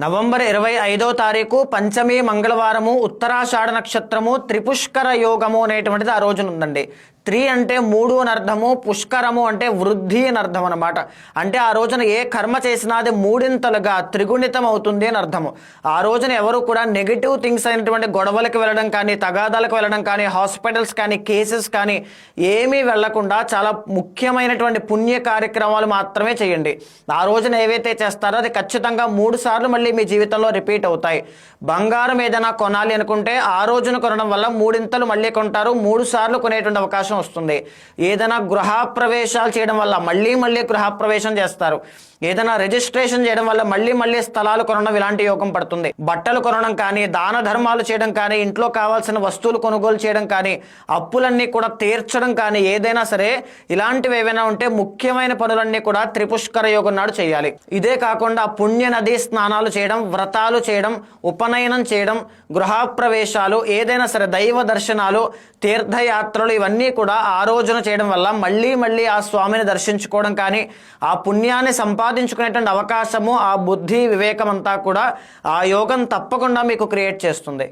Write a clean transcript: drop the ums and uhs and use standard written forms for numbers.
November 25వ తారీఖు పంచమి మంగళవారము ఉత్తరాషాఢ నక్షత్రము త్రిపుష్కర యోగము అనేటువంటిది ఆ రోజున ఉందండి. త్రి అంటే 3 అని అర్థము, పుష్కరము అంటే వృద్ధి అని అర్థం అనమాట. అంటే ఆ రోజున ఏ కర్మ చేసినా అది మూడింతలుగా త్రిగుణితం అవుతుంది అని అర్థము. ఆ రోజున ఎవరు కూడా నెగిటివ్ థింగ్స్ అయినటువంటి గొడవలకు వెళ్ళడం కానీ, తగాదాలకు వెళ్ళడం కానీ, హాస్పిటల్స్ కానీ, కేసెస్ కానీ ఏమీ వెళ్లకుండా చాలా ముఖ్యమైనటువంటి పుణ్య కార్యక్రమాలు మాత్రమే చేయండి. ఆ రోజున ఏవైతే చేస్తారో అది ఖచ్చితంగా 3 సార్లు మళ్ళీ మీ జీవితంలో రిపీట్ అవుతాయి. బంగారం ఏదైనా కొనాలి అనుకుంటే ఆ రోజున కొనడం వల్ల 3 మళ్ళీ కొంటారు, 3 సార్లు కొనేటువంటి అవకాశం వస్తుంది. ఏదైనా గృహప్రవేశాలు చేయడం వల్ల మళ్ళీ గృహప్రవేశం చేస్తారు. ఏదైనా రిజిస్ట్రేషన్ చేయడం వల్ల మళ్ళీ స్థలాలు కొనడం ఇలాంటి యోగం పడుతుంది. బట్టలు కొనడం కానీ, దాన ధర్మాలు చేయడం కానీ, ఇంట్లో కావాల్సిన వస్తువులు కొనుగోలు చేయడం కానీ, అప్పులన్నీ కూడా తీర్చడం కానీ, ఏదైనా సరే ఇలాంటివి ఏవైనా ఉంటే ముఖ్యమైన పనులన్నీ కూడా త్రిపుష్కర యోగం నాడు చేయాలి. ఇదే కాకుండా పుణ్య నదీ స్నానాలు చేయడం, వ్రతాలు చేయడం, ఉపనయనం చేయడం, గృహప్రవేశాలు, ఏదైనా సరే దైవ దర్శనాలు, తీర్థయాత్రలు ఇవన్నీ కూడా ఆ రోజున చేయడం వల్ల మళ్ళీ ఆ స్వామిని దర్శించుకోవడం కానీ, ఆ పుణ్యాన్ని సంపాదించుకునేటువంటి అవకాశము, ఆ బుద్ధి వివేకం అంతా కూడా ఆ యోగం తప్పకుండా మీకు క్రియేట్ చేస్తుంది.